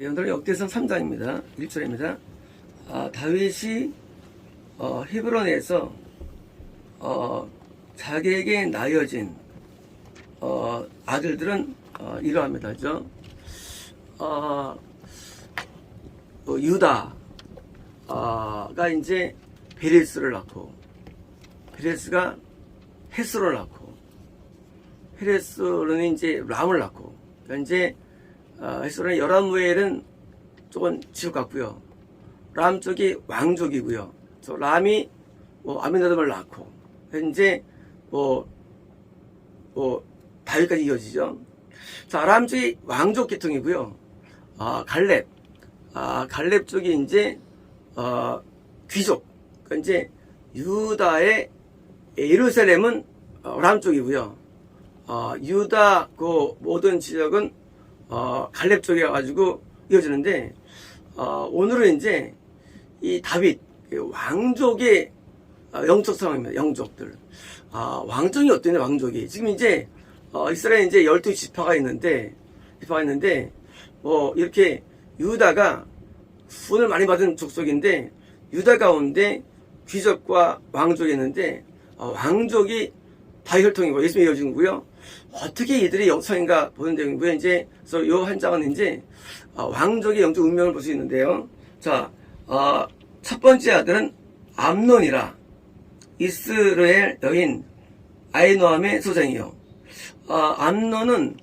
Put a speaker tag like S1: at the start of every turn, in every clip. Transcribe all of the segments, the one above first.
S1: 오늘 역대상 3장입니다. 1절입니다. 다윗이 헤브론에서 자기에게 나여진 아들들은 이러합니다. 그죠? 유다가 이제 베레스를 낳고, 베레스가 헤스를 낳고, 헤레스는 이제 람을 낳고, 그러니까 이제 헤스는 여라무엘은 조금 지옥 같고요. 람 쪽이 왕족이고요. 저 람이 아미나답을 낳고, 이제 다윗까지 이어지죠. 자, 람 쪽이 왕족 계통이고요. 갈렙 쪽이 이제 귀족. 그러니까 이제 유다의 예루살렘은 람 쪽이고요. 유다 그 모든 지역은 갈렙 쪽이어가지고 이어지는데, 오늘은 이제 이 다윗 왕족의 영적 상황입니다. 영족들. 왕족이 어떠냐, 왕족이. 지금 이제 이스라엘에 이제 12지파가 있는데, 이렇게 유다가 후원을 많이 받은 족속인데, 유다 가운데 귀족과 왕족이 있는데, 왕족이 다윗 혈통이고 예수님이 이어진 거고요. 어떻게 이들이 영성인가 보는 내용이고요. 이제 그래서 요 한 장은 이제 왕족의 영적 운명을 볼 수 있는데요. 자, 첫 번째 아들은 암논이라, 이스라엘 여인 아히노함의 소생이요. 암논은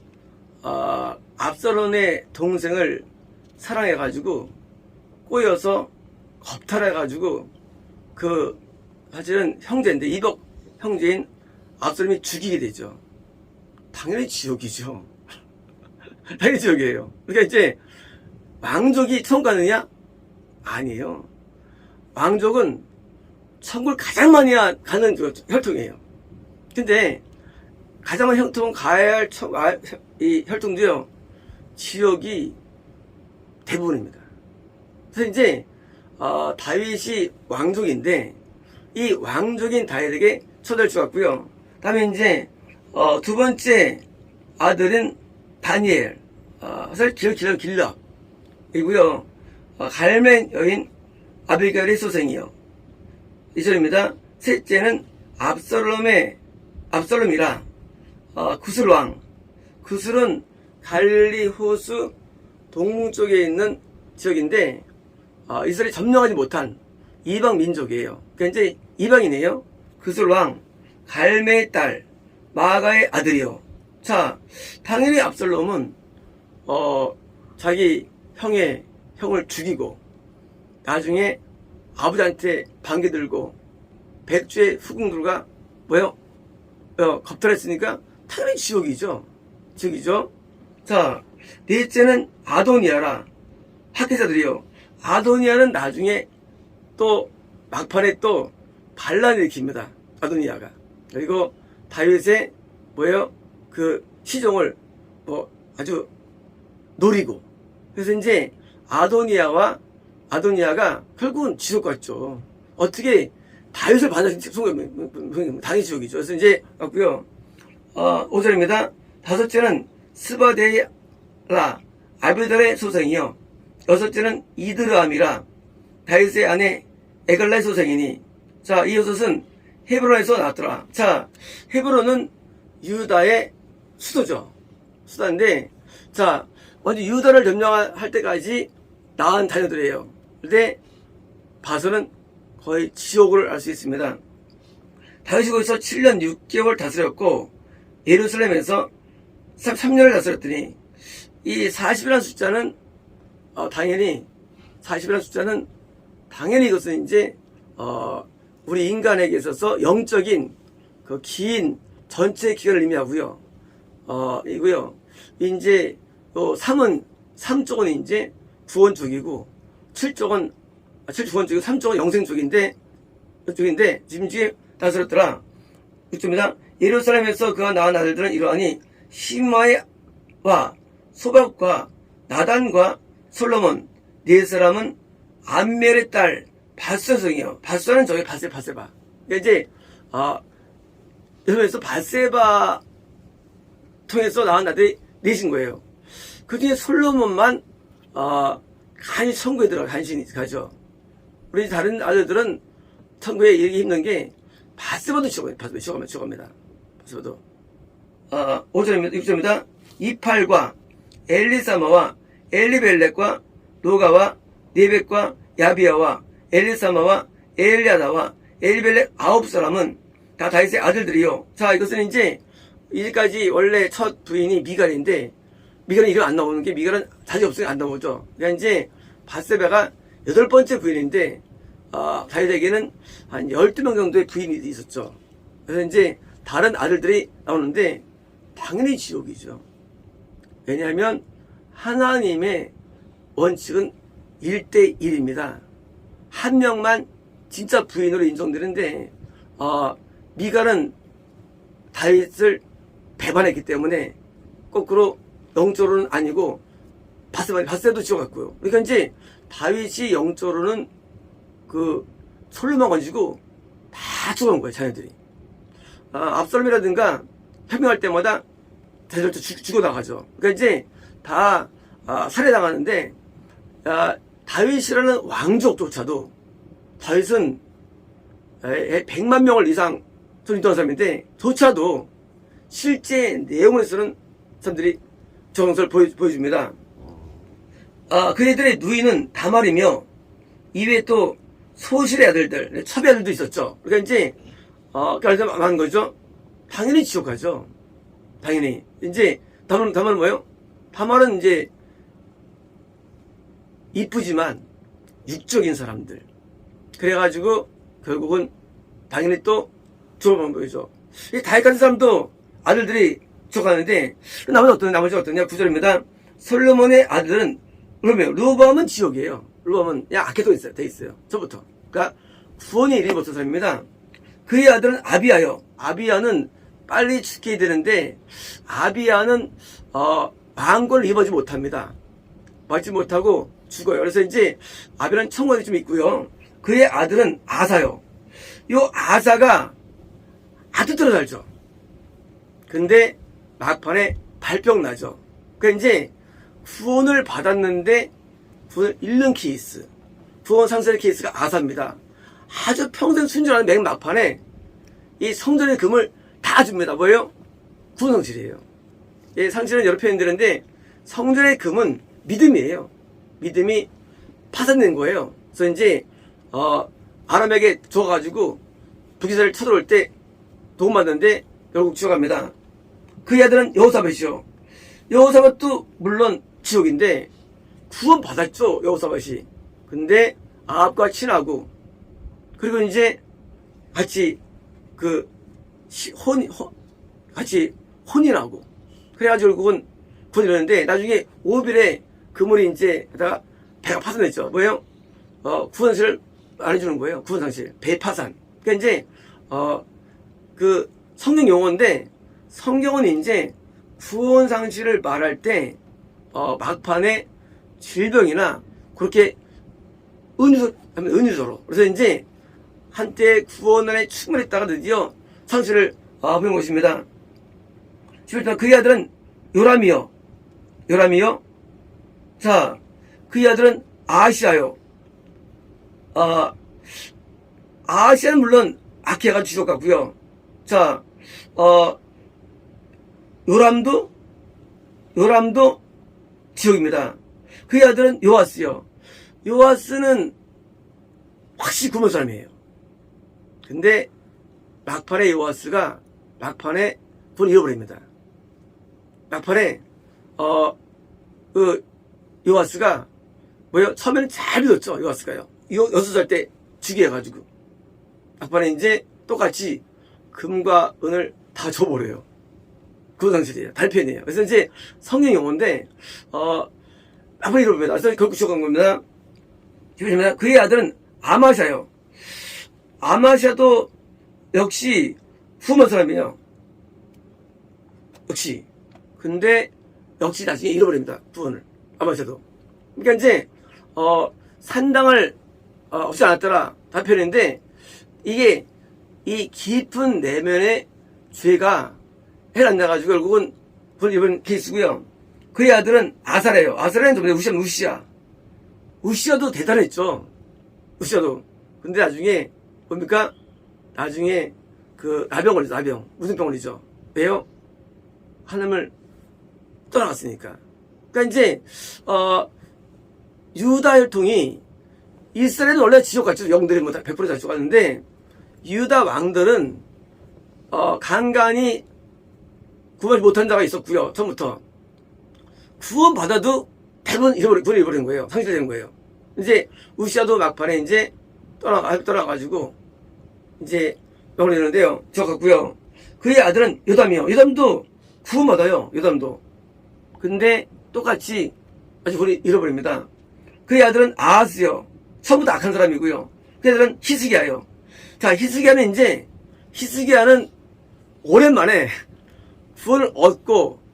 S1: 압살롬의 동생을 사랑해가지고 꼬여서 겁탈해가지고 사실은 형제인데, 이복 형제인 압살롬이 죽이게 되죠. 당연히 지옥이죠. 당연히 지옥이에요. 그러니까 이제 왕족이 천국 가느냐? 아니에요. 왕족은 천국을 가장 많이 가는 혈통이에요. 근데 가장 많이 가야 할 이 혈통도요, 지옥이 대부분입니다. 그래서 이제 다윗이 왕족인데, 이 왕족인 다윗에게 초대를 주었고요. 다음에 이제 두 번째 아들은 다니엘, 사실 길락이고요. 갈멜 여인 아비가일의 소생이요. 2절입니다. 셋째는 압살롬이라, 구슬 왕. 구슬은 갈리 호수 동쪽에 있는 지역인데, 이스라엘이 점령하지 못한 이방 민족이에요. 그러니까 이제 이방이네요. 구슬 왕, 갈멜의 딸, 마아가의 아들이요. 자, 당연히 압살롬은 자기 형을 죽이고, 나중에 아버지한테 반기 들고 백주의 후궁들과 겁탈했으니까 당연히 지옥이죠. 자, 넷째는 아도니아라, 학계자들이요. 아도니아는 나중에 또 막판에 또 반란을 일으킵니다. 아도니아가. 그리고 다윗의 시종을 아주 노리고, 그래서 이제 아도니아가 결국은 지옥 갔죠. 어떻게 다윗을 반드시 당연히 지옥이죠. 그래서 이제 갔고요. 5절입니다. 다섯째는 스바데라, 아비달의 소생이요. 여섯째는 이드르암이라, 다윗의 아내 에갈라의 소생이니. 자, 이 여섯은 헤브론에서 나왔더라. 자, 헤브론은 유다의 수도인데, 자, 먼저 유다를 점령할 때까지 낳은 자녀들이에요. 근데 바소는 거의 지옥을 알 수 있습니다. 다윗이 거기서 7년 6개월 다스렸고, 예루살렘에서 3년을 다스렸더니, 이 40이라는 숫자는 당연히 이것은 이제 우리 인간에게 있어서 영적인 그 긴 전체 기간을 의미하고요. 이고요. 이제 3 쪽은 이제 구원 쪽이고, 7 쪽은 구원 쪽이고, 3 쪽은 영생 쪽인데 지금 이제 다스렸더라. 6조입니다. 예루살렘에서 그가 낳은 아들들은 이러하니, 시마와 소박과 나단과 솔로몬, 네 사람은 암멜의 딸 바세바성이요. 바세바는 저기 바세바. 이제 그래서 바세바 통해서 낳은 아들이 넷인 거예요. 그 중에 솔로몬만 간이 천국에 들어가, 간신히 가죠. 우리 다른 아들들은 천국에 이르기 힘든 게 바세바도 죽어갑니다. 바세바도. 5절입니다. 6절입니다. 이팔과 엘리사마와 엘리벨렉과 노가와 네벡과 야비야와 엘리사마와 엘리아다와 엘리벨렉 9사람은 다 다윗의 아들들이요. 자, 이것은 이제까지 원래 첫 부인이 미갈인데, 미갈은 이름 안 나오는 게, 미갈은 자식 없으니까 안 나오죠. 그러니까 바세바가 8번째 부인인데, 다윗에게는 한 12명 정도의 부인이 있었죠. 그래서 다른 아들들이 나오는데, 당연히 지옥이죠. 왜냐하면, 하나님의 원칙은 1대1입니다. 한 명만 진짜 부인으로 인정되는데, 미갈은 다윗을 배반했기 때문에 거꾸로 영적으로는 아니고 바세바도 지어갔고요. 그러니까 다윗이 영적으로는 솔로몬 가지고 다 죽어간 거예요, 자녀들이. 압살롬이라든가 협명할 때마다 대절도 죽어나가죠. 그러니까 다 살해당하는데, 다윗이라는 왕족조차도, 다윗은 100만 명을 이상 존중하는 사람인데, 조차도 실제 내용에서는 사람들이 정성을 보여줍니다. 그애들의 누이는 다말이며, 이외에 또 소실의 아들들, 첩의 아들도 있었죠. 그러니까 그래서 말하는 거죠. 당연히 지옥 가죠. 당연히. 다말은 뭐예요? 다말은 이쁘지만 육적인 사람들. 그래가지고 결국은 당연히 또 죽어가는 거죠. 이 다윗 같은 사람도 아들들이 죽어가는데, 나머지가 어떠냐? 9절입니다. 솔로몬의 아들은 르호보암은 지옥이에요. 르호보암은 그냥 악해도 돼 있어요. 저부터. 그러니까 구원의 이름이 없던 사람입니다. 그의 아들은 아비야요. 아비야는 빨리 죽게 되는데, 아비야는 왕권을 입어지 못합니다. 받지 못하고 죽어요. 그래서 아비야는 청관이 좀 있고요. 그의 아들은 아사요. 요 아사가 아주 떨어져 살죠. 근데 막판에 발병 나죠. 그러니까 구원을 받았는데 구원을 잃는 케이스, 구원 상실의 케이스가 아사입니다. 아주 평생 순전한 맥 막판에 이 성전의 금을 다 줍니다. 뭐예요? 구원 상실이에요. 예, 상실은 여러 표현이 되는데, 성전의 금은 믿음이에요. 믿음이 파산된 거예요. 그래서 아람에게 죽어가지고 북이스라엘 쳐들어올 때 도움받는데 결국 죽어갑니다. 그의 아들은 여호사밧이죠. 여호사밧도 물론 지옥인데 구원 받았죠, 여호사밧이. 근데 아합과 친하고, 그리고 같이 같이 혼인하고, 그래가지고 결국은 구원이 되는데, 나중에 오빌에 그물이 다가 배가 파산했죠. 뭐예요? 구원상실을 안 해주는 거예요. 구원상실. 배 파산. 그러니까 성경 용어인데, 성경은 구원상실을 말할 때, 막판에 질병이나 그렇게 은유적으로. 그래서 한때 구원안에 충분했다가 드디어 상실을 보인 것입니다. 11절, 그의 아들은 요람이요. 자, 그의 아들은 아하시아요. 아하시아는 물론 아키야가 지옥 같고요. 자, 요람도 지옥입니다. 그의 아들은 요아스요. 요아스는 확실히 굶은 사람이에요. 근데 막판에 요아스가 돈 잃어버립니다. 막판에 요아스가 뭐예요? 처음에는 잘 믿었죠. 요아스가요. 6살 때 죽여가지고 막판에 똑같이 금과 은을 다 줘버려요. 구원상실이에요. 달편이에요. 그래서 성경 용어인데 막판에 잃어버립니다. 그래서 결국 죽어간 겁니다. 그의 아들은 아마샤요. 아마샤도 역시 후만 사람이에요. 역시. 근데 역시 나중에 잃어버립니다. 구원을. 아마샤도. 그러니까 산당을 없지 않았더라. 단편인데, 이게 이 깊은 내면의 죄가 해를 안 나가지고 결국은 구원 입은 케이스고요. 그의 아들은 아사레요. 아사레는 좀 우시아는 우시아. 우시아도 대단했죠. 우시아도. 근데 나중에 뭡니까? 나중에 그 나병 걸리죠. 나병. 무슨 병 걸리죠? 왜요? 하나님을 떠나갔으니까. 그러니까 이제 유다 혈통이 이스라엘은 원래 지옥 갔죠. 영들이 뭐 100% 다 죽었는데 유다 왕들은 간간히 구원하지 못한 자가 있었고요. 처음부터 구원 받아도 대부분 잃어버린 거예요. 상실되는 거예요. 이제 우시아도 막판에 이제 떠나가지고 이제 영을 내는데요. 지어갔고요. 그의 아들은 요담이요. 요담도 구원 받아요. 요담도. 근데 똑같이 아주 잃어버립니다. 그의 아들은 아하스요. 처음부터 악한 사람이고요. 그의 아들은 히스기야요. 자, 히스기야는 오랜만에 구원을 얻고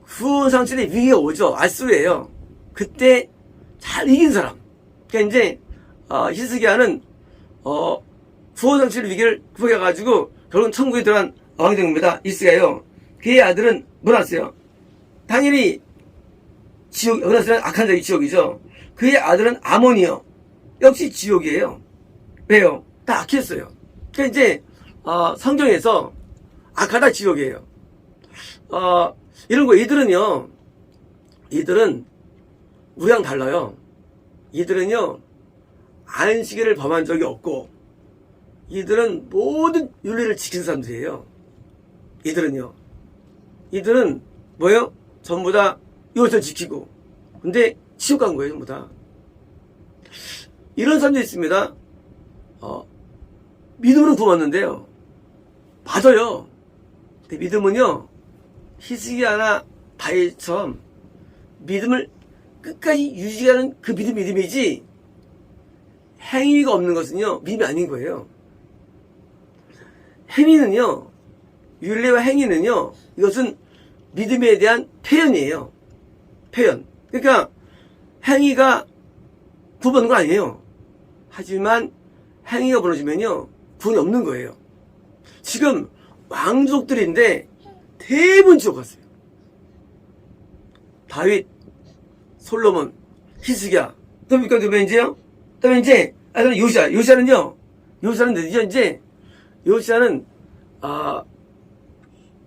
S1: 구원 상실의 위기가 오죠. 아수르예요. 그때 잘 이긴 사람. 그러니까 이제 히스기야는 구원 상실의 위기를 극복해가지고 결국은 천국에 들어간 왕이 된 겁니다. 히스기야요. 그의 아들은 므낫세요. 당연히 므낫세는 악한 자의 지옥이죠. 그의 아들은 아몬이요. 역시 지옥이에요. 왜요? 다 악했어요. 그러니까 이제 성경에서 악하다 지옥이에요. 이런 거 이들은 우리랑 달라요. 이들은요 안식일을 범한 적이 없고 이들은 모든 윤리를 지키는 사람들이에요. 이들은 뭐예요? 전부 다 이것을 지키고 근데 지옥 간 거예요. 전부 다. 이런 사람들이 있습니다. 믿음으로 구원받는데요. 맞아요. 근데 믿음은요 히스기야나 다윗처럼 믿음을 끝까지 유지하는 그 믿음이지 행위가 없는 것은요 믿음이 아닌 거예요. 행위는요 율례와 행위는요 이것은 믿음에 대한 표현이에요. 표현. 그러니까 행위가 구원받는 건 아니에요. 하지만 행위가 무너지면요 구원이 없는 거예요. 지금 왕족들인데 대부분 지옥 갔어요. 다윗, 솔로몬, 히스기야. 또 이제요? 그다음에 이제 요시아. 요시아는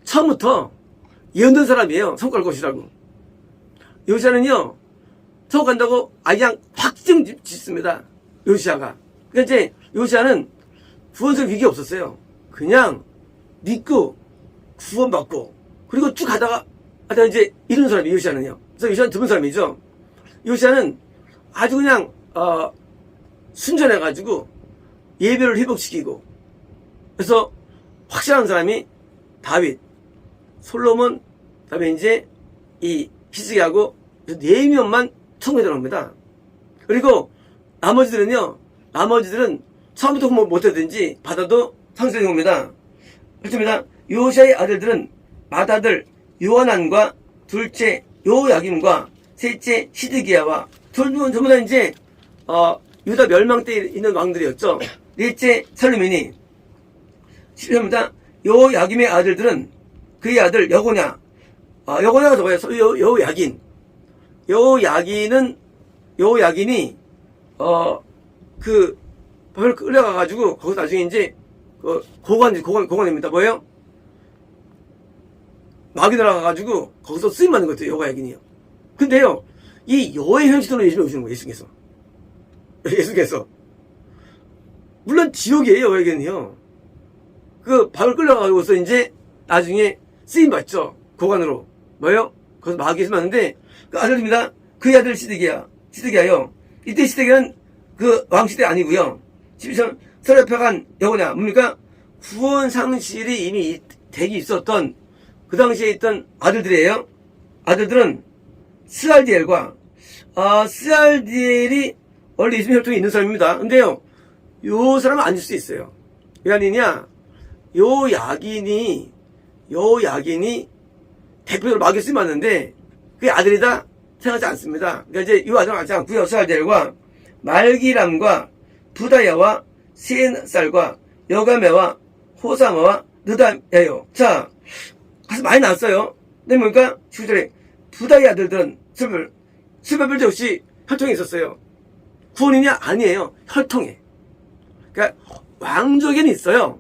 S1: 처음부터 예언된 사람이에요. 성과할 것이라고. 요시아는요 저 간다고 그냥 확증 짓습니다. 요시아가. 그러니까 이제 요시아는 구원설 위기 없었어요. 그냥 믿고 구원받고 그리고 쭉 가다가 이제 이런 사람이 요시아는요. 그래서 요시아는 드문 사람이죠. 요시아는 아주 그냥 순전해가지고 예배를 회복시키고 그래서 확실한 사람이 다윗, 솔로몬, 그다음에 이제 이 히스기야하고 4명만 천국에 들어갑니다. 그리고 나머지들은 처음부터 못하든지 받아도 상승되는 겁니다. 그렇습니다. 요시아의 아들들은 맏아들 요하난과 둘째 요야김과 셋째 시드기야와 전부 다 이제 유다 멸망 때 있는 왕들이었죠. 넷째 살루민이. 시입니다. 요야김의 아들들은 그의 아들 여고냐. 여고냐가 누구예요? 요야긴. 요야긴이 그 법을 끌려가가지고 거기서 나중에 이제 그 고관입니다. 뭐예요? 마귀 들어가가지고 거기서 쓰임 받는 것도 요야긴이요. 근데요 이 여의 현실로 예수님 오시는 거예요. 예수께서 물론 지옥이에요. 여야긴이요. 그 밥을 끌려가고서 이제 나중에 쓰임 받죠. 고관으로. 뭐예요? 거기서 마귀에 쓰임 받는데 그 아들입니다. 그의 아들 시드기야요. 이때 시드기야는 그 왕시대 아니고요. 지금 서려펴간 여고냐 뭡니까? 구원 상실이 이미 댁이 있었던 그 당시에 있던 아들들이에요. 아들들은 스알디엘과 스알디엘이 원래 예수님 혈통이 있는 사람입니다. 근데요 요 사람은 아닐 수 있어요. 왜 아니냐? 요야긴이 대표적으로 마귀에 쓰임 받는데 그게 아들이다 생각하지 않습니다. 그러니까 이제 이 아들은 알지 않고요. 스알디엘과 말기람과 부다야와 세살과 여가메와 호사마와 느다야요. 자, 가서 많이 나왔어요. 근데 뭡니까? 10절에 유다의 아들들은 스룹바벨도 역시 혈통에 있었어요. 구원이냐? 아니에요. 혈통에. 그러니까 왕족에는 있어요.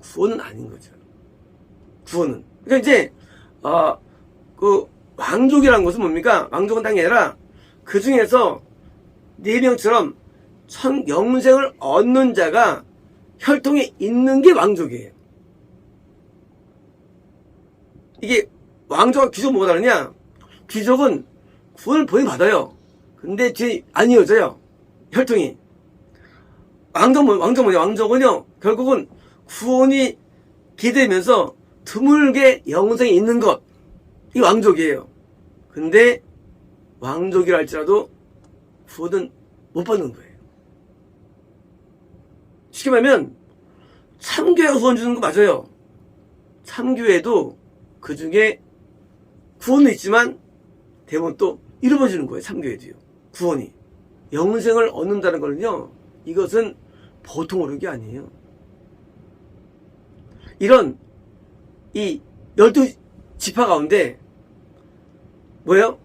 S1: 구원은 아닌 거죠. 구원은. 그러니까 이제 그 왕족이라는 것은 뭡니까? 왕족은 당연히 아니라 그 중에서 네 명처럼 영생을 얻는 자가 혈통에 있는 게 왕족이에요. 이게 왕족과 귀족 뭐가 다르냐? 귀족은 구원을 본인이 받아요. 근데 뒤에 안 이어져요. 혈통이. 왕족은요, 결국은 구원이 기대면서 드물게 영생이 있는 것. 이 왕족이에요. 근데 왕족이라 할지라도 구원은 못 받는 거예요. 쉽게 말하면 참교회가 구원 주는 거 맞아요. 참교회도 그 중에 구원은 있지만 대부분 또 이루어지는 거예요. 참교회도요. 구원이. 영생을 얻는다는 거는요. 이것은 보통 어려운 게 아니에요. 이런 이 12지파 가운데 뭐예요?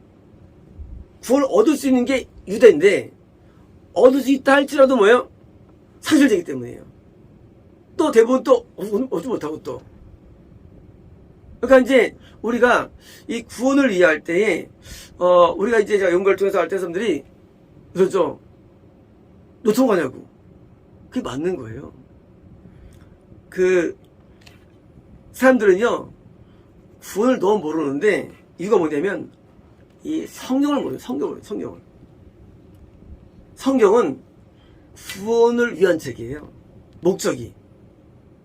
S1: 구원을 얻을 수 있는 게 유다인데 얻을 수 있다 할지라도 뭐예요? 사실되기 때문이에요. 또 대부분 또 얻지 못하고 또. 그러니까 이제 우리가 이 구원을 이해할 때에 우리가 이제 연구를 통해서 할 때 사람들이 그러죠. 너 어떻게 가냐고. 그게 맞는 거예요. 그 사람들은요 구원을 너무 모르는데 이유가 뭐냐면 이 성경을 모르는 성경을. 성경은 구원을 위한 책이에요. 목적이.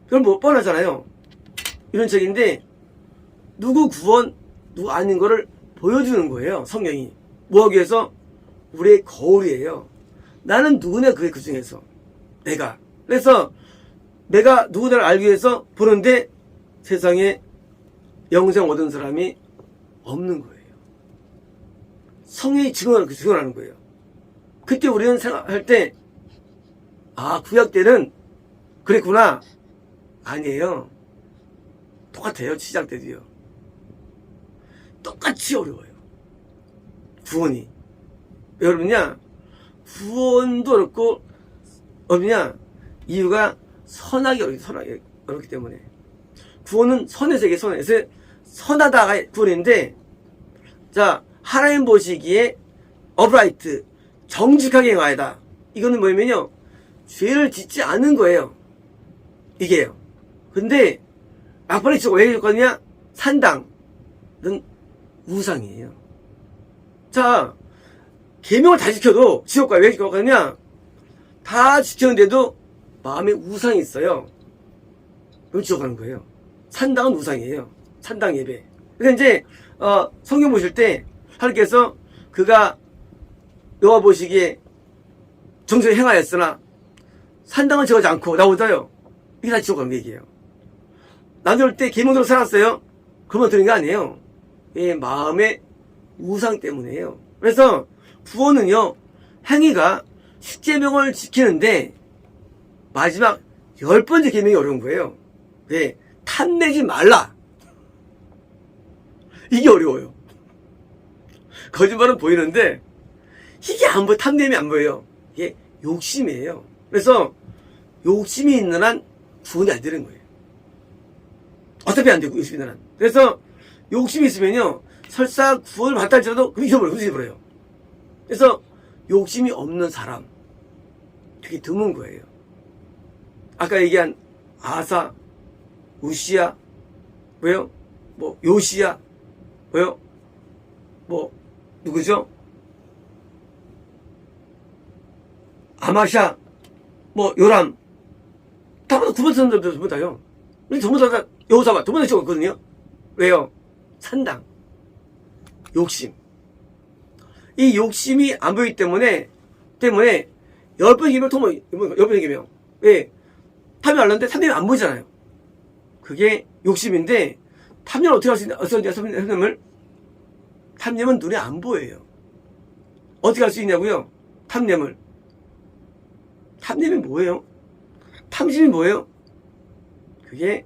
S1: 그럼 뭐 뻔하잖아요. 이런 책인데 누구 구원, 누구 아닌 거를 보여주는 거예요. 성경이. 뭐 하기 위해서? 우리의 거울이에요. 나는 누구냐 그게 그 중에서. 내가. 그래서 내가 누구냐를 알기 위해서 보는데 세상에 영생 얻은 사람이 없는 거예요. 성경이 증언하는 거예요. 그때 우리는 생각할 때 구약 때는 그랬구나. 아니에요. 똑같아요. 시작 때도요. 똑같이 어려워요. 구원이. 왜 어렵냐? 구원도 어렵고 어렵냐? 이유가 선하게 어렵기 때문에. 구원은 선의 세계, 선에서 선하다가 구원인데, 자, 하나님 보시기에 upright, 정직하게 행하여다. 이거는 뭐냐면요, 죄를 짓지 않은 거예요. 이게요. 근데 막판에 지금 왜 이랬거든요? 산당은 우상이에요. 자, 계명을 다 지켜도 지옥 가요. 왜 지옥 가느냐? 다 지켰는데도 마음에 우상이 있어요. 그럼 지옥 가는 거예요. 산당은 우상이에요. 산당 예배. 그래서 이제 성경 보실 때 하나님께서 그가 여호와 보시기에 정직하게 행하였으나 산당은 지어지 않고 나오자요. 이게 다 지옥 가는 얘기예요. 나눌 때 계명대로 살았어요. 그러면 드는 게 아니에요. 이 마음의 우상 때문이에요. 그래서 구원은요, 행위가 10계명을 지키는데 마지막 10번째 계명이 어려운 거예요. 왜? 탐내지 말라. 이게 어려워요. 거짓말은 보이는데 이게 안 보여. 탐냄이 안 보여요. 이게 욕심이에요. 그래서 욕심이 있는 한 구원이 안 되는 거예요. 어차피 안 되고 욕심이 있는 한. 그래서 욕심이 있으면요, 설사 구원을 받다 할지라도 그럼 잊어버려요. 그래서 욕심이 없는 사람 되게 드문 거예요. 아까 얘기한 아사, 우시야, 뭐요? 뭐 요시야, 뭐요? 뭐 누구죠? 아마샤, 뭐 요람, 다 구분 사람들도 전부 다요. 근데 전부 다 여호사밧 두 번째 찍었거든요. 왜요? 산당, 욕심. 이 욕심이 안 보이기 때문에 10번 기면 통모 10번 기면 왜? 탐이 알았는데 탐님이 안 보이잖아요. 그게 욕심인데 탐님은 어떻게 할 수 있냐? 탐님은 눈에 안 보여요. 어떻게 할 수 있냐고요? 탐님이 뭐예요? 탐심이 뭐예요? 그게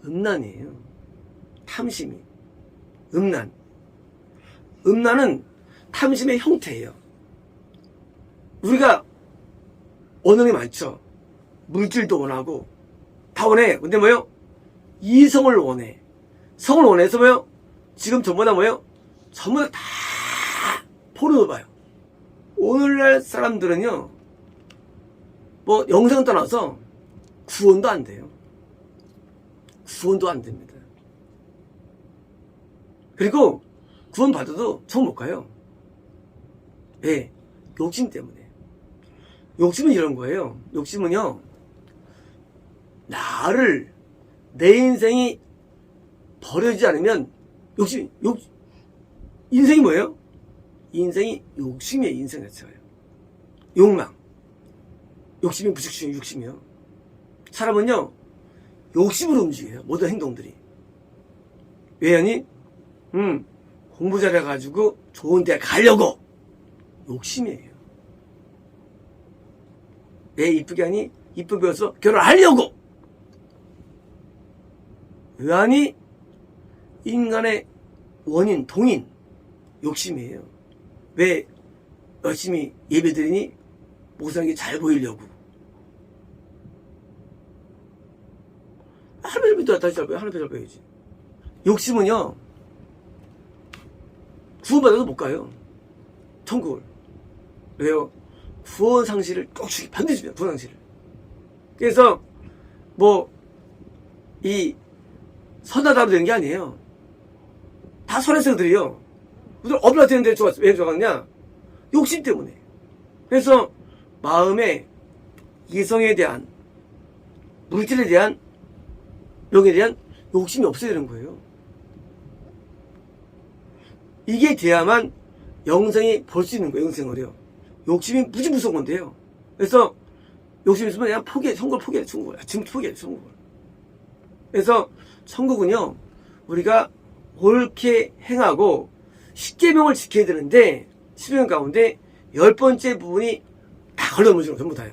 S1: 음란이에요. 탐심이. 음란. 음란은 탐심의 형태예요. 우리가 원하는 게 많죠. 물질도 원하고 다 원해. 근데 뭐요? 이성을 원해. 성을 원해서 뭐요? 지금 전부 다 뭐요? 전부 다 포르노 봐요. 오늘날 사람들은요, 뭐 영상 떠나서 구원도 안 돼요. 구원도 안 됩니다. 그리고 구원 받아도 정 못 가요. 왜? 욕심 때문에. 욕심은 이런 거예요. 욕심은요, 내 인생이 버려지지 않으면 인생이 뭐예요? 인생이 욕심이에요. 인생 자체가요. 욕망. 욕심이 무식중에 욕심이요. 사람은요, 욕심으로 움직여요. 모든 행동들이. 왜냐니? 공부 잘해가지고 좋은 데 가려고. 욕심이에요. 왜 이쁘게 하니? 이쁘게 배워서 결혼하려고. 왜 하니? 인간의 원인, 동인. 욕심이에요. 왜 열심히 예배드리니? 모상이 잘 보이려고. 하나님 믿어 다시 잘 보여. 하나님 잘 보여야지. 욕심은요, 구원받아도 못 가요. 천국을. 왜요? 구원 상실을 꼭 반드시 구원 상실을. 그래서 이 선하다로 되는 게 아니에요. 다 선해서들이요. 우리가 업이라 되는데 왜 좋아하느냐? 욕심 때문에. 그래서 마음에 이성에 대한, 물질에 대한, 명에 대한 욕심이 없어야 되는 거예요. 이게 돼야만 영생이 볼 수 있는 거예요. 영생을요. 욕심이 무지 무서운 건데요. 그래서 욕심이 있으면 그냥 천국을 포기해. 지금 포기해. 천국을. 그래서 천국은요, 우리가 옳게 행하고 10계명을 지켜야 되는데 10계명 가운데 10번째 부분이 다 걸러놓으시는 거 전부 다요.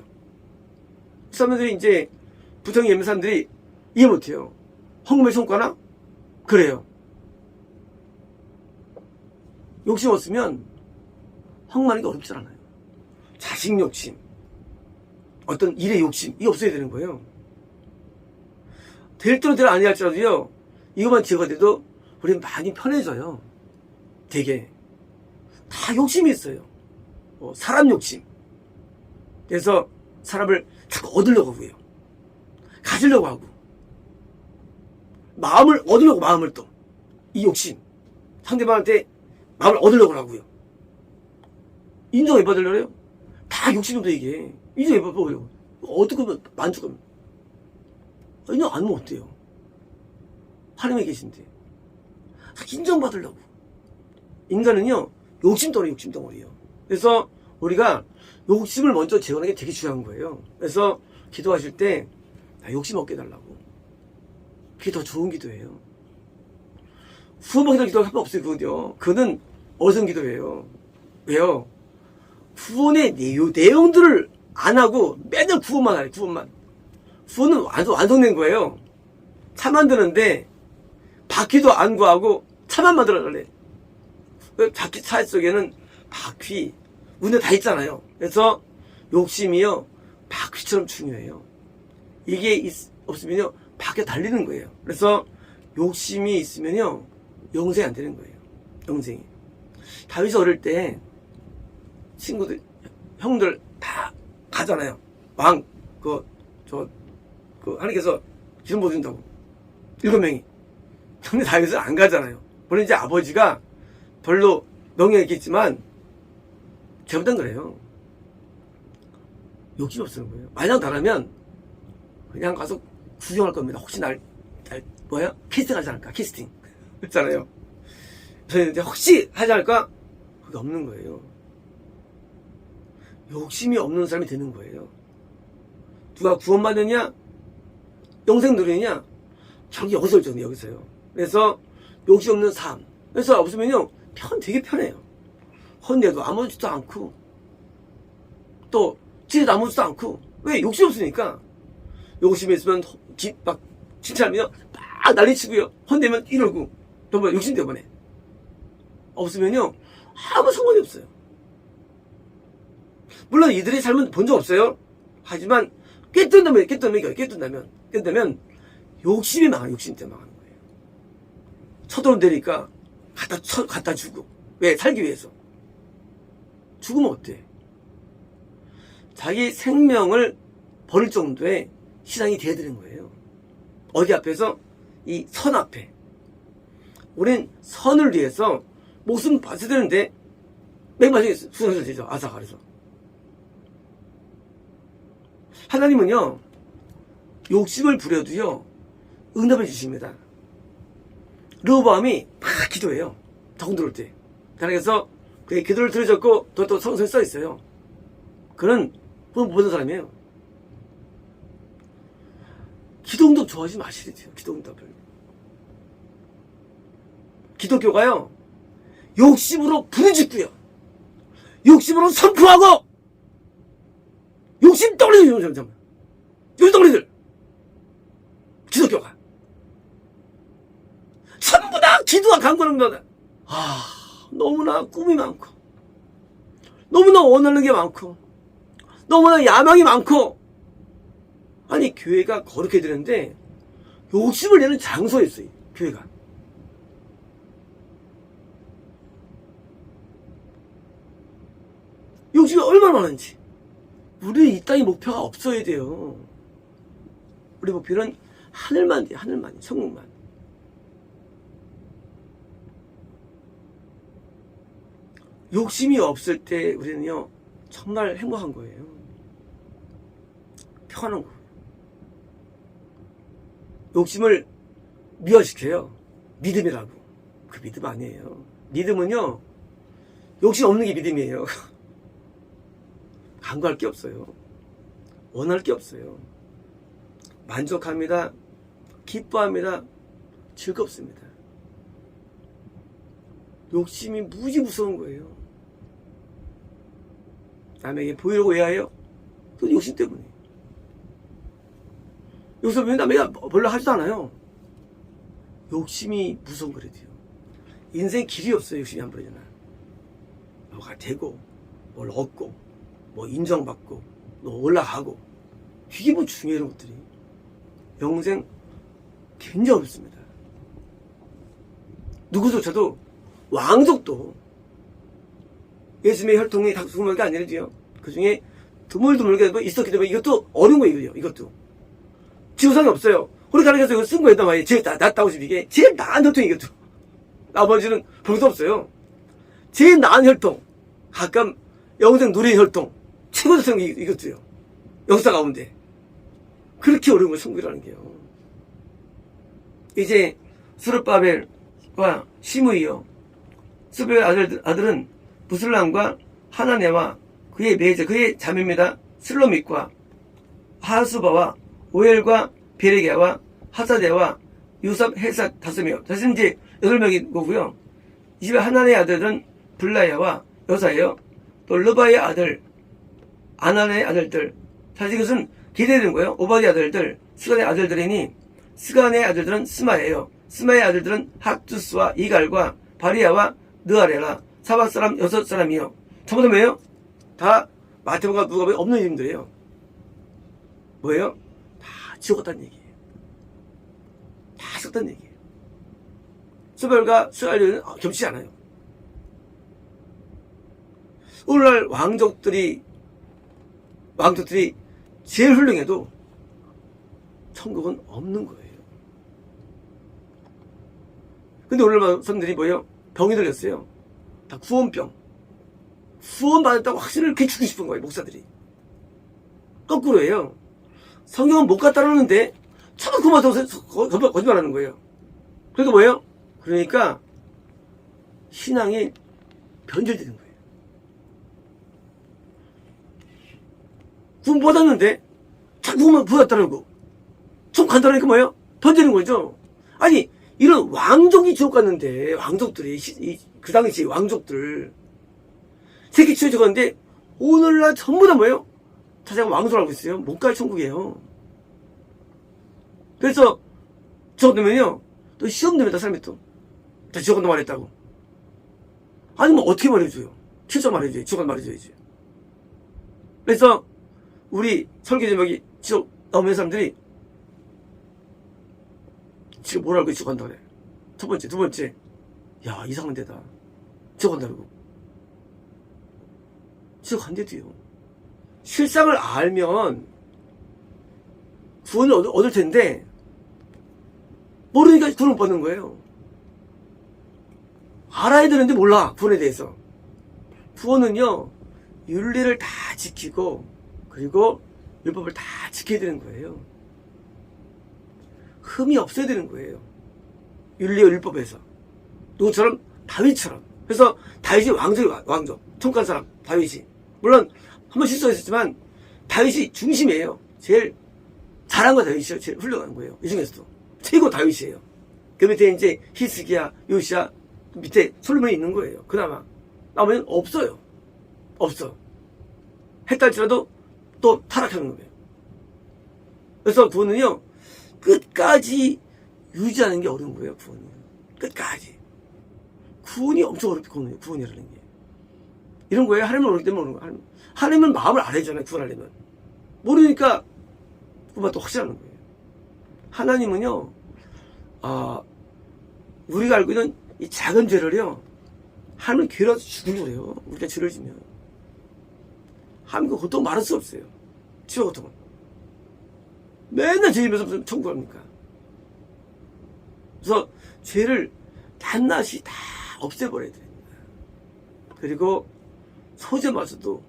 S1: 사람들이 이제 부정이 예민 사람들이 이해 못해요. 헌금에 성과나? 그래요. 욕심 없으면 헌금하는 게 어렵지 않아요. 자식 욕심, 어떤 일의 욕심, 이게 없어야 되는 거예요. 될 대로 대로 아니할지라도요, 이것만 지어가 돼도 우리는 많이 편해져요. 되게. 다 욕심이 있어요. 사람 욕심. 그래서 사람을 자꾸 얻으려고 하고요. 가지려고 하고. 마음을 얻으려고, 마음을 또. 이 욕심. 상대방한테 마음을 얻으려고 하고요. 인정 왜 받으려고요? 다 욕심입니다, 이게. 인정 왜 받으려고. 어떻게 만족하면. 인정 안 하면 어때요? 하나님이 계신데. 인정받으려고. 인간은요, 욕심덩어리예요. 그래서 우리가 욕심을 먼저 제거하는 게 되게 중요한 거예요. 그래서 기도하실 때 욕심 없게 해달라고. 그게 더 좋은 기도예요. 구원받기도 기도할 수 없어요. 그거는 어리석은 기도예요. 왜요? 구원의 내용들을 안 하고 맨날 구원만 하래. 구원은 완성된 거예요. 차 만드는데 바퀴도 안 구하고 차만 만들어달래. 자기 차 속에는 바퀴, 운전 다 있잖아요. 그래서 욕심이요, 바퀴처럼 중요해요. 이게 없으면요, 바퀴가 달리는 거예요. 그래서 욕심이 있으면요, 영생이 안 되는 거예요. 영생이. 다윗이 어릴 때 친구들, 형들 다 가잖아요. 하나님께서 기름 부어준다고. 7명이. 근데 다윗은 안 가잖아요. 물론 이제 아버지가 별로 명예가 있겠지만, 잘못한 거래요. 욕심이 없는 거예요. 만약 나라면, 그냥 가서 구경할 겁니다. 혹시 캐스팅 하지 않을까? 캐스팅. 그랬잖아요. 저희는 이제 혹시 하지 않을까? 그게 없는 거예요. 욕심이 없는 사람이 되는 거예요. 누가 구원받느냐? 영생 누리느냐? 저기 여기서 있잖아요. 여기서요. 그래서 욕심 없는 삶. 그래서 없으면요, 되게 편해요. 헌데도 아무렇지도 않고, 또 지혜도 아무렇지도 않고. 왜? 욕심 없으니까. 욕심이 있으면 막 칭찬하면 막 난리치고요. 헌데면 이러고. 욕심 때문에. 없으면요, 아무 상관이 없어요. 물론 이들의 삶은 본 적 없어요. 하지만 깨뜬다면 욕심이 망하는, 욕심 때문에 망하는 거예요. 쳐들어 내리니까 갖다 주고. 왜? 살기 위해서. 죽으면 어때? 자기 생명을 버릴 정도의 신앙이 돼야 되는 거예요. 어디 앞에서? 이 선 앞에. 우린 선을 위해서 목숨 바쳐야 되는데 맨 마지막에 수상을 되죠. 아사가래서. 하나님은요, 욕심을 부려도요, 응답해 주십니다. 르호보암이 막 기도해요. 자꾸 들어올 때. 그래서 그의 기도를 들으셨고, 또 성서에 써 있어요. 그는 못 보는 사람이에요. 기도응답 좋아하지 마시래요. 기도응답을. 기독교가요, 욕심으로 부르짖고요, 욕심으로 선포하고, 욕심 덩어리들, 욕심 덩어리들. 기독교가. 전부 다 기도와 간구하는 거다. 너무나 꿈이 많고, 너무나 원하는 게 많고, 너무나 야망이 많고, 아니, 교회가 거룩해야 되는데, 욕심을 내는 장소였어요, 교회가. 욕심이 얼마나 많은지. 우리 이 땅의 목표가 없어야 돼요. 우리 목표는 하늘만 돼요. 하늘만이, 천국만. 욕심이 없을 때 우리는요, 정말 행복한 거예요. 편한 거예요. 욕심을 미화시켜요. 믿음이라고. 그 믿음 아니에요. 믿음은요, 욕심 없는 게 믿음이에요. 간구할 게 없어요. 원할 게 없어요. 만족합니다. 기뻐합니다. 즐겁습니다. 욕심이 무지 무서운 거예요. 남에게 보이려고 해야 해요? 그건 욕심 때문에. 여기서 왜 남에게 별로 하지도 않아요? 욕심이 무서운 거래요. 인생 길이 없어요. 욕심이 한 번이잖아. 뭐가 되고, 뭘 얻고, 뭐 인정받고, 뭐 올라가고, 이게 뭐 중요해, 이런 것들이. 영생 굉장히 어렵습니다. 누구조차도, 왕족도 예수님의 혈통이 다 두물게 아니라도요, 그 중에 드물드물게 있었기 때문에 이것도 어려운 거예요. 이것도 지구상에 없어요. 우리 가르쳐서 이거 쓴 거였단 말이에요. 제일 낫다고 싶은 이게 제일 나은 혈통이 이것도. 나머지는 별도 없어요. 제일 나은 혈통, 가끔 영생 누리는 혈통, 최고 혈통 이것도요. 역사 가운데 그렇게 어려운 걸 선구라는 게요. 이제 스룹바벨과 시므이요, 스룹바벨 아들은 무슬람과 하나네와 그의 매제, 그의 자매입니다. 슬로밋과 하수바와 오엘과 베레게와 하사데와 유삽, 헬삿 다섯이요. 다섯 이제 8명인 거고요. 이 집에 하나네의 아들은 블라야와 여사예요. 또 르바의 아들, 아나네의 아들들. 사실 이것은 기대되는 거예요. 오바디의 아들들, 스간의 아들들이니, 스간의 아들들은 스마예요. 스마의 아들들은 학두스와 이갈과 바리아와 느아레라. 사바 사람 6사람이요. 전부 다 뭐예요? 다 마태복음과 누가복음에 없는 이름들이에요. 뭐예요? 다 지옥 갔다는 얘기예요. 다 썼다는 얘기예요. 스발과 스알리는 겹치지 않아요. 오늘날 왕족들이 제일 훌륭해도 천국은 없는 거예요. 근데 오늘날 사람들이 뭐예요? 병이 들렸어요. 다 구원병. 구원 받았다고 확신을 개추고 싶은 거예요, 목사들이. 거꾸로예요. 성경은 못 갖다라는데 자꾸 구원 받아서 거짓말하는 거예요. 그러니까 뭐예요? 그러니까 신앙이 변질되는 거예요. 구원 받았는데 자꾸 구원 받았다라고. 좀 간단하니까 뭐예요? 변질되는 거죠. 아니, 이런 왕족이 지옥 갔는데, 왕족들이, 그 당시 왕족들, 세계 치워져 갔는데, 오늘날 전부 다 뭐예요? 자기가 왕족을 알고 있어요. 못 갈 천국이에요. 그래서, 저거 되면요, 또 시험 됩니다, 사람이 또. 다 지옥 간다고 말했다고. 아니면 어떻게 말해줘요? 실적 말해줘야지. 주관 말해줘야지. 그래서 우리 설계 제목이 지적 나오는 사람들이 지금 뭘 알고 지적한다 그래. 첫 번째, 두 번째. 야, 이상한 데다. 지적한다 그러고. 지적한데도요. 실상을 알면 구원을 얻을 텐데 모르니까 구원을 못 받는 거예요. 알아야 되는데 몰라. 구원에 대해서. 구원은요, 윤리를 다 지키고 그리고 율법을 다 지켜야 되는 거예요. 흠이 없어야 되는 거예요. 윤리와 율법에서. 누구처럼? 다윗처럼. 그래서 다윗이 왕족. 통쾌한 사람 다윗이. 물론 한 번 실수했었지만 다윗이 중심이에요. 제일 잘한 거 다윗이요. 제일 훌륭한 거예요. 이 중에서도 최고 다윗이에요. 그 밑에 이제 히스기야, 요시야, 밑에 솔로몬이 있는 거예요. 그나마 나머지는 없어요. 없어. 했달지라도 또 타락하는 거예요. 그래서 구원은요, 끝까지 유지하는 게 어려운 거예요. 구원은 끝까지. 구원이 엄청 어렵거든요. 구원이라는 게 이런 거예요. 하나님을 모르기 때문에 모르는 거예요. 하나님은 마음을 알아야잖아요. 구원하려면. 모르니까 그만 또 확실하는 거예요. 하나님은요, 우리가 알고 있는 이 작은 죄를요, 하나님은 괴로워서 죽는 거예요. 우리가 죄를 지면. 하나님 그 고통 말할 수 없어요. 치료 고통은. 맨날 죄지면서 무슨 청구합니까? 그래서 죄를 낱낱이 다 없애버려야 됩니다. 그리고 소재마저도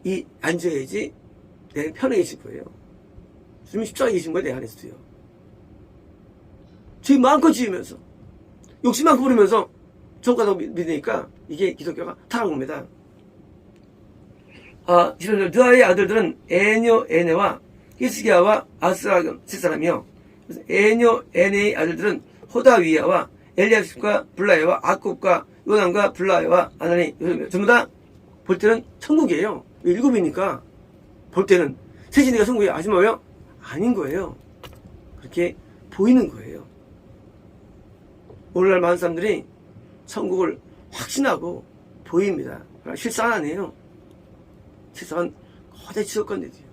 S1: 이 앉아야지 내 편에 계실 거예요. 주님이 십자가에 계신 거예요. 내 안에서도요. 죄 마음껏 지으면서 욕심 많고 부리면서 정가다고 믿으니까 이게 기독교가 타락합니다. 느아의 아들들은 에뇨에네와 히스기야와 아스라금 세 사람이요. 에뇨에네의 아들들은 호다위야와 엘리야십과 블라야와 아굽과 요남과 블라야와 아나니 전부 다 볼 때는 천국이에요. 일곱이니까 볼 때는 세진이가 천국이에요. 하지만 왜요? 아닌 거예요. 그렇게 보이는 거예요. 오늘날 많은 사람들이 천국을 확신하고 보입니다. 실상 아니에요. 실상은 거대 지옥관들이에요.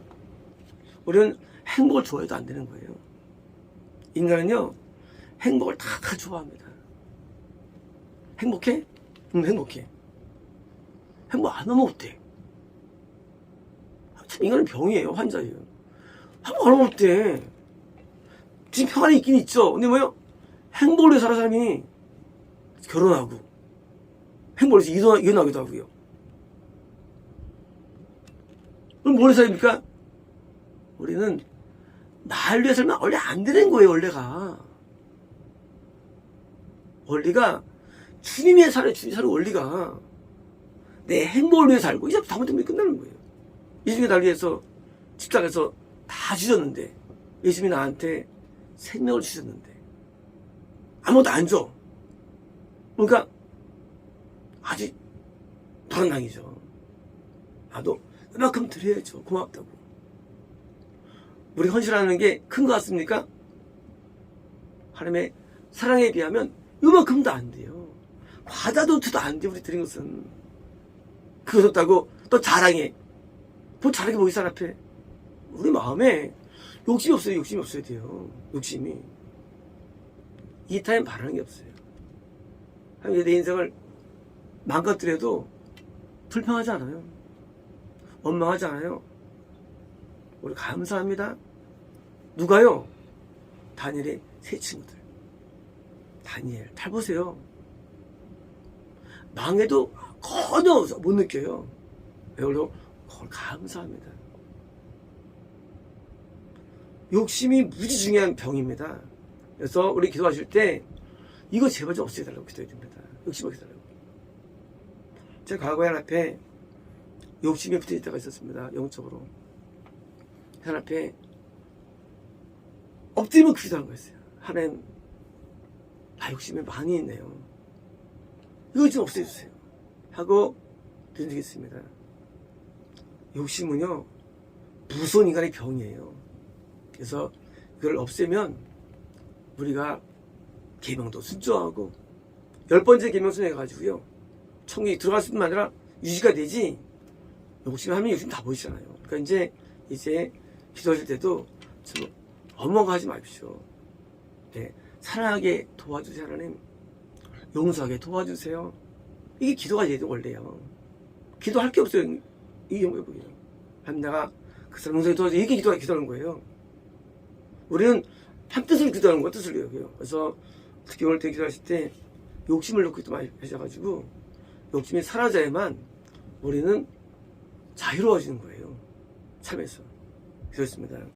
S1: 우리는 행복을 좋아해도 안 되는 거예요. 인간은요, 행복을 다 좋아합니다. 행복해? 응, 행복해. 행복 안 하면 어때? 참, 인간은 병이에요. 환자예요. 행복 안 하면 어때? 지금 평안이 있긴 있죠. 근데 뭐요? 행복을 위해 사는 사람이 결혼하고, 행복을 위해서 이혼하기도 하고요. 그럼 뭘 해서 합니까? 우리는 날 위해 살면 원래 안 되는 거예요, 원래가. 원리가 주님 위해 살아요, 주님 사는 원리가. 내 행복을 위해 살고, 이제 잘못되면 끝나는 거예요. 예수님이 날 위해서 십자가에서 다 주셨는데, 예수님이 나한테 생명을 주셨는데, 아무것도 안 줘. 그러니까, 아직 불안당이죠. 나도 그만큼 드려야죠. 고맙다고. 우리 헌신하는 게 큰 것 같습니까? 하나님의 사랑에 비하면 이만큼도 안 돼요. 과자도트도 안 돼요. 우리 드린 것은. 그거 줬다고 또 자랑해. 뭐 자랑해 보이 사람 앞에. 우리 마음에 욕심이 없어요. 욕심이 없어야 돼요. 욕심이. 이 타임 바라는 게 없어요. 내 인생을 망가뜨려도 불평하지 않아요. 원망하지 않아요. 우리 감사합니다. 누가요? 다니엘의 세 친구들. 다니엘, 잘 보세요. 망해도 전혀 못 느껴요. 왜요? 그걸 감사합니다. 욕심이 무지 중요한 병입니다. 그래서 우리 기도하실 때 이거 제발 좀 없애달라고 기도해야 됩니다. 욕심 없애달라고. 제가 과거에 하나님 앞에 욕심에 붙어있을 때가 있었습니다. 영적으로. 하나님 앞에 엎드리면 기도한 거였어요. 하나님, 나 욕심이 많이 있네요. 이거 좀 없애주세요. 하고 드리겠습니다. 욕심은요, 무서운 인간의 병이에요. 그래서 이걸 없애면 우리가 계명도 순종하고 10번째 계명 순종해가지고요, 천국에 들어갈 뿐만 아니라 유지가 되지, 욕심하면 욕심 다 보이잖아요. 그러니까 이제 기도하실 때도 좀 넘어가지 마십시오. 네, 사랑하게 도와주세요, 하나님. 용서하게 도와주세요. 이게 기도가 원래요. 기도할 게 없어요. 이 경우에 보기는. 하나님, 내가 그 사람 용서하게 도와주세요. 이게 기도하는 거예요. 우리는 한 뜻을 기도하는 거, 뜻을 여겨요. 그래서 특히 오늘 때 기도하실 때 욕심을 놓고 또 많이 하셔가지고 욕심이 사라져야만 우리는 자유로워지는 거예요. 삶에서. 그렇습니다.